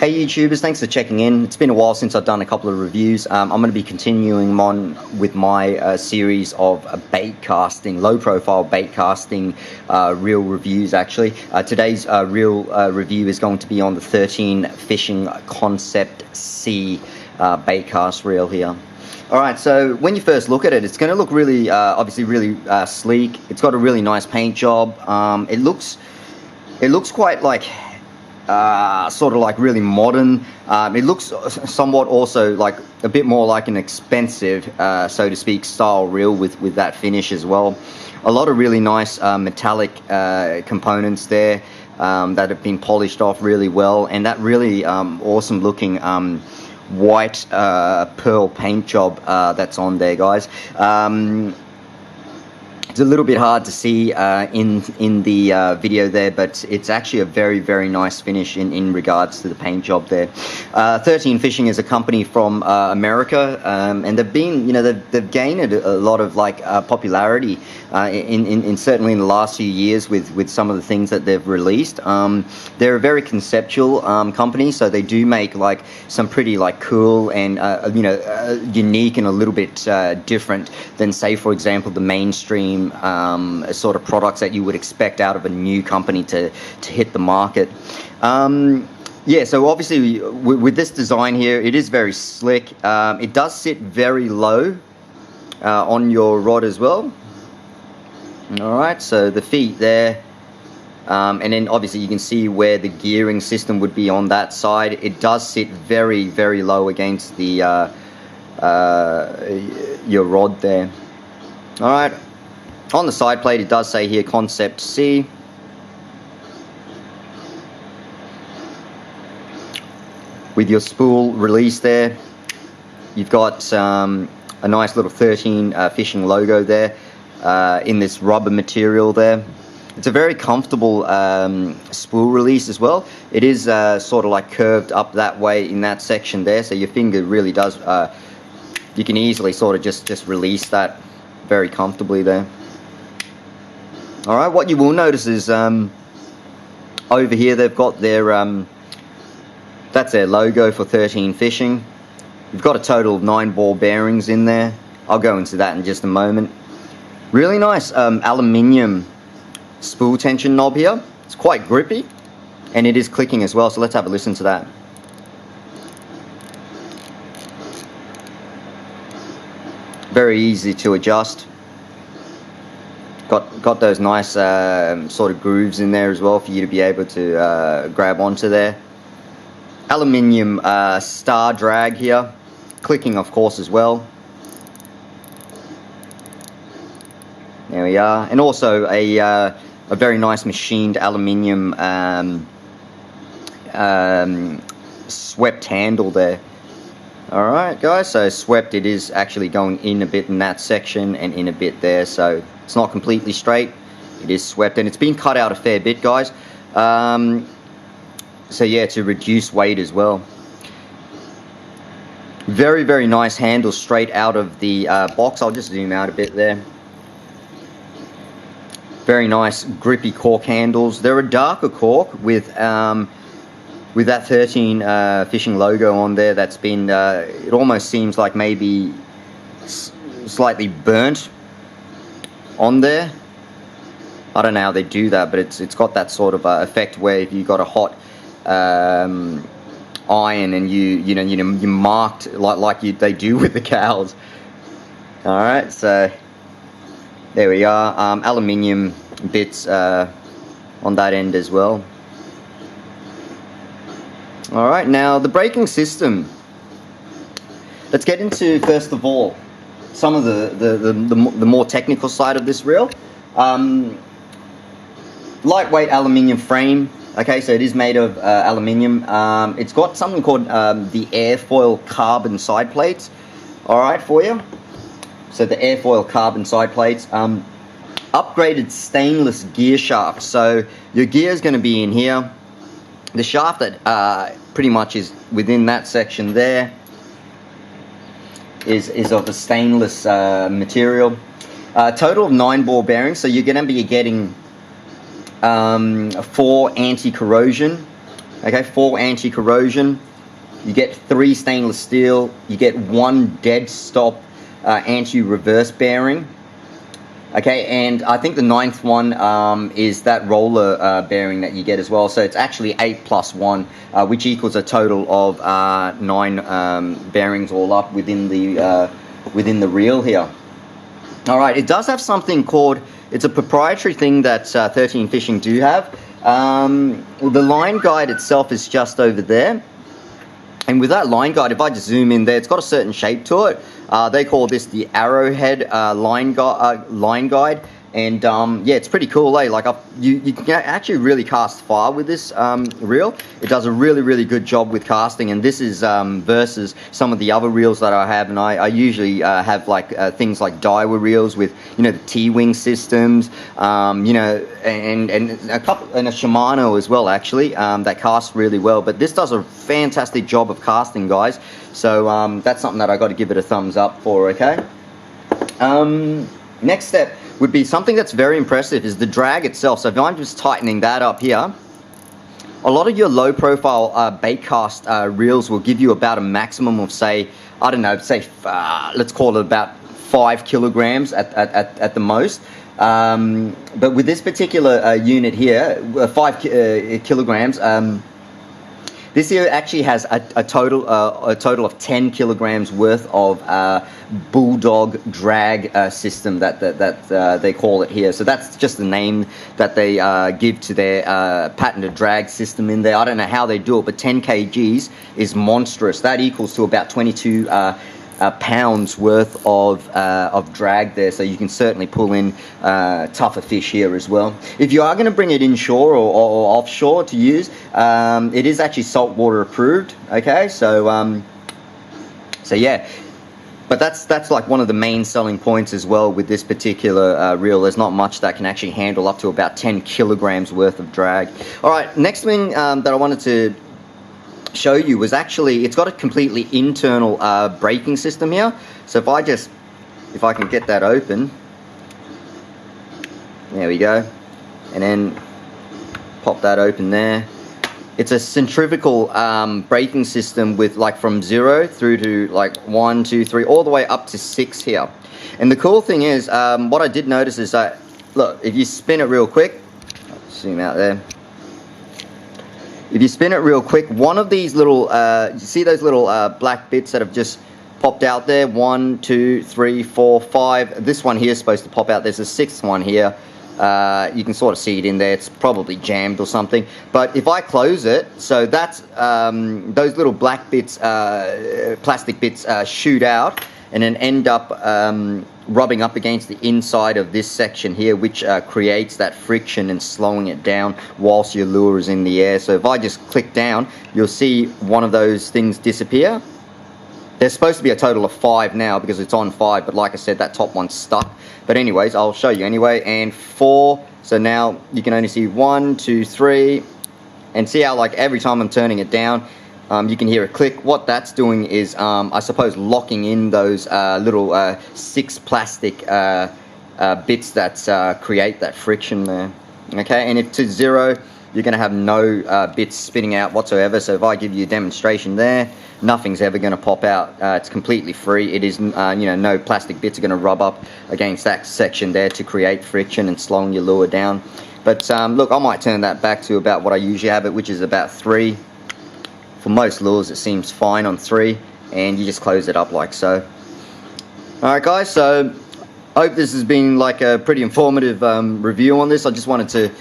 Hey YouTubers, thanks for checking in. It's been a while since I've done a couple of reviews. I'm going to be continuing on with my series of bait casting, low profile bait casting reel reviews actually. Today's reel review is going to be on the 13 Fishing Concept C bait cast reel here. Alright, so when you first look at it, it's going to look really, obviously really sleek. It's got a really nice paint job. It looks quite like sort of like really modern. It looks somewhat also like a bit more like an expensive, so to speak, style reel with that finish as well. A lot of really nice metallic components there that have been polished off really well, and that really awesome looking white pearl paint job that's on there, guys. It's a little bit hard to see in the video there, but it's actually a very, very nice finish in regards to the paint job there. 13 Fishing is a company from America, and they've been, you know, they've gained a lot of like popularity in certainly in the last few years with some of the things that they've released. They're a very conceptual company, so they do make like some pretty like cool and you know, unique and a little bit different than, say, for example, the mainstream sort of products that you would expect out of a new company to hit the market. Yeah, so obviously with this design here, it is very slick. It does sit very low on your rod as well. Alright, so the feet there, and then obviously you can see where the gearing system would be on that side. It does sit very, very low against the your rod there. Alright, on the side plate it does say here Concept C. With your spool release there, you've got a nice little 13 Fishing logo there in this rubber material there. It's a very comfortable spool release as well. It is sort of like curved up that way in that section there, so your finger really does, you can easily sort of just release that very comfortably there. Alright, what you will notice is over here they've got their that's their logo for 13 Fishing. You've got a total of 9 ball bearings in there. I'll go into that in just a moment. Really nice aluminium spool tension knob here. It's quite grippy and it is clicking as well, so let's have a listen to that. Very easy to adjust. Got those nice sort of grooves in there as well for you to be able to grab onto there. Aluminium star drag here, clicking of course as well. There we are, and also a very nice machined aluminium swept handle there. Alright guys, so swept, it is actually going in a bit in that section and in a bit there, so it's not completely straight, it is swept, and it's been cut out a fair bit, guys. So yeah, to reduce weight as well. Very, very nice handle straight out of the box. I'll just zoom out a bit there. Very nice grippy cork handles. They're a darker cork with that 13 Fishing logo on there. That's been, it almost seems like maybe slightly burnt on there. I don't know how they do that, but it's got that sort of effect where if you got a hot iron and you marked like they do with the cows. All right, so there we are. Aluminium bits on that end as well. All right, now the braking system. Let's get into, first of all, some of the more technical side of this reel. Lightweight aluminium frame. Okay, so it is made of aluminium. It's got something called the airfoil carbon side plates. All right, for you. So the airfoil carbon side plates. Upgraded stainless gear shaft. So your gear is going to be in here. The shaft that pretty much is within that section there is of a stainless material. Total of 9 ball bearings. So you're going to be getting 4 anti-corrosion Okay, 4 anti-corrosion. You get 3 stainless steel. You get 1 dead stop anti-reverse bearing. Okay, and I think the 9th one is that roller bearing that you get as well. So it's actually 8 plus 1, which equals a total of 9 bearings all up within the reel here. All right, it does have something called, it's a proprietary thing that 13 Fishing do have. The line guide itself is just over there. And with that line guide, if I just zoom in there, it's got a certain shape to it. They call this the arrowhead line guide. And yeah, it's pretty cool, eh? Like you can actually really cast far with this reel. It does a really good job with casting, and this is versus some of the other reels that I have. And I usually have like things like Daiwa reels with, you know, the T-wing systems, you know, and a Shimano as well, actually, that casts really well. But this does a fantastic job of casting, guys. So that's something that I got to give it a thumbs up for. Okay. Next step would be something that's very impressive is the drag itself. So if I'm just tightening that up here, a lot of your low profile baitcast reels will give you about a maximum of, say, I don't know, say let's call it about 5 kilograms at the most. But with this particular unit here, 5 kilograms, this here actually has a total of 10 kilograms worth of bulldog drag system that they call it here. So that's just the name that they give to their patented drag system in there. I don't know how they do it, but 10 kgs is monstrous. That equals to about 22 pounds worth of drag there, so you can certainly pull in tougher fish here as well. If you are going to bring it inshore or offshore to use, it is actually saltwater approved. Okay, so yeah. But that's like one of the main selling points as well with this particular reel. There's not much that can actually handle up to about 10 kilograms worth of drag. All right, next thing that I wanted to show you was actually, it's got a completely internal braking system here. So if I can get that open, there we go, and then pop that open there. It's a centrifugal braking system with like from 0 through to like 1, 2, 3, all the way up to 6 here. And the cool thing is, what I did notice is that, look, if you spin it real quick, zoom out there. If you spin it real quick, one of these little, you see those little black bits that have just popped out there? 1, 2, 3, 4, 5. This one here is supposed to pop out. There's a 6th one here. You can sort of see it in there. It's probably jammed or something. But if I close it, so that's those little black bits, plastic bits, shoot out and then end up rubbing up against the inside of this section here, which creates that friction and slowing it down whilst your lure is in the air. So if I just click down, you'll see one of those things disappear. There's supposed to be a total of 5 now because it's on 5, but like I said, that top one's stuck. But anyways, I'll show you anyway. And 4, so now you can only see 1, 2, 3, and see how like every time I'm turning it down, you can hear a click. What that's doing is, I suppose, locking in those little 6 plastic bits that create that friction there. Okay, and if to 0, you're going to have no bits spitting out whatsoever. So if I give you a demonstration there, nothing's ever going to pop out. It's completely free. It is, you know, no plastic bits are going to rub up against that section there to create friction and slowing your lure down. But look, I might turn that back to about what I usually have it, which is about 3. For most lures, it seems fine on 3, and you just close it up like so. All right, guys. So I hope this has been like a pretty informative review on this. I just wanted to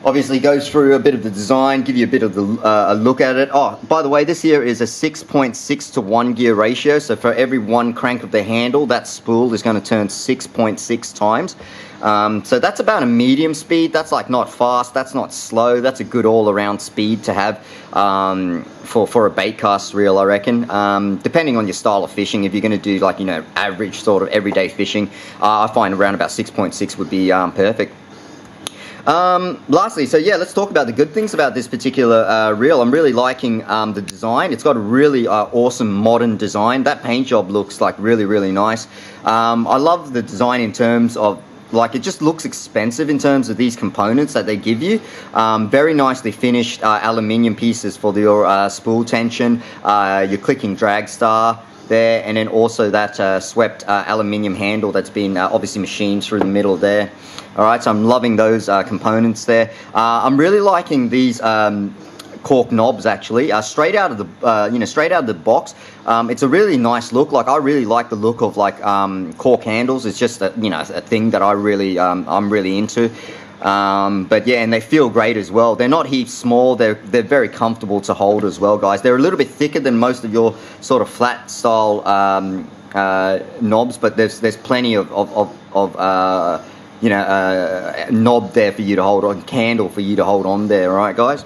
obviously go through a bit of the design, give you a bit of the a look at it. Oh, by the way, this here is a 6.6 to 1 gear ratio. So for every 1 crank of the handle, that spool is going to turn 6.6 times. So that's about a medium speed. That's like not fast, that's not slow. That's a good all-around speed to have for a baitcast reel, I reckon. Depending on your style of fishing, if you're going to do like, you know, average sort of everyday fishing, I find around about 6.6 would be perfect. Lastly, so yeah, let's talk about the good things about this particular reel. I'm really liking the design. It's got a really awesome modern design. That paint job looks like really nice. I love the design in terms of like, it just looks expensive in terms of these components that they give you. Very nicely finished aluminium pieces for your spool tension, your clicking drag star there, and then also that swept aluminium handle that's been obviously machined through the middle there. All right, so I'm loving those components there. I'm really liking these cork knobs, actually, straight out of the straight out of the box. It's a really nice look. Like, I really like the look of like cork handles. It's just a thing that I really I'm really into. But yeah, and they feel great as well. They're not heaps small. They're very comfortable to hold as well, guys. They're a little bit thicker than most of your sort of flat style knobs, but there's plenty of knob there for you to hold on, candle for you to hold on there. All right, guys.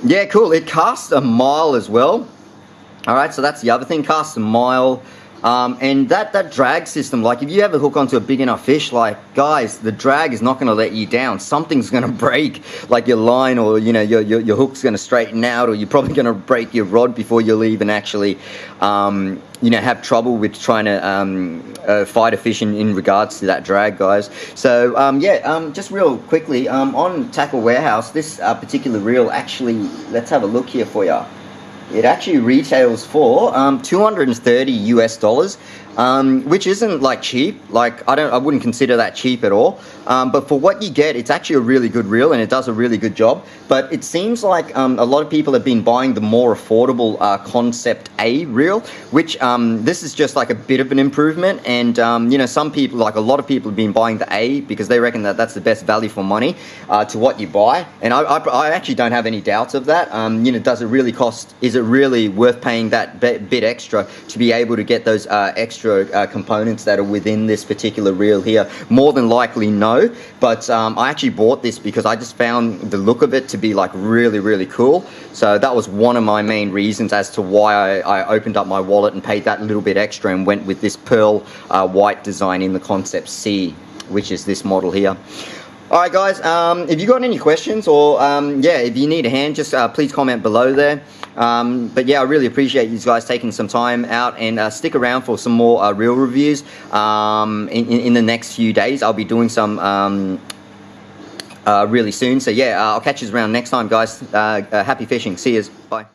Yeah, cool. It casts a mile as well. All right, so that's the other thing, casts a mile. And that drag system, like, if you ever hook onto a big enough fish, like, guys, the drag is not going to let you down. Something's going to break, like your line, or your hook's going to straighten out, or you're probably going to break your rod before you'll even actually have trouble with trying to fight a fish in regards to that drag, guys. So just real quickly, on Tackle Warehouse, this particular reel, actually, let's have a look here for you. It actually retails for $230 US, which isn't like cheap. Like, I wouldn't consider that cheap at all. But for what you get, it's actually a really good reel, and it does a really good job. But it seems like a lot of people have been buying the more affordable Concept A reel, which this is just like a bit of an improvement. And some people, like a lot of people, have been buying the A because they reckon that that's the best value for money to what you buy. And I actually don't have any doubts of that. Does it really cost? Is it really worth paying that bit extra to be able to get those extra components that are within this particular reel here? More than likely, no. But I actually bought this because I just found the look of it to be like really, really cool. So that was one of my main reasons as to why I opened up my wallet and paid that little bit extra and went with this pearl white design in the Concept C, which is this model here. Alright, guys, if you got any questions, or if you need a hand, just please comment below there. But yeah, I really appreciate you guys taking some time out, and stick around for some more reel reviews in the next few days. I'll be doing some really soon. So yeah, I'll catch you around next time, guys. Happy fishing. See yous. Bye.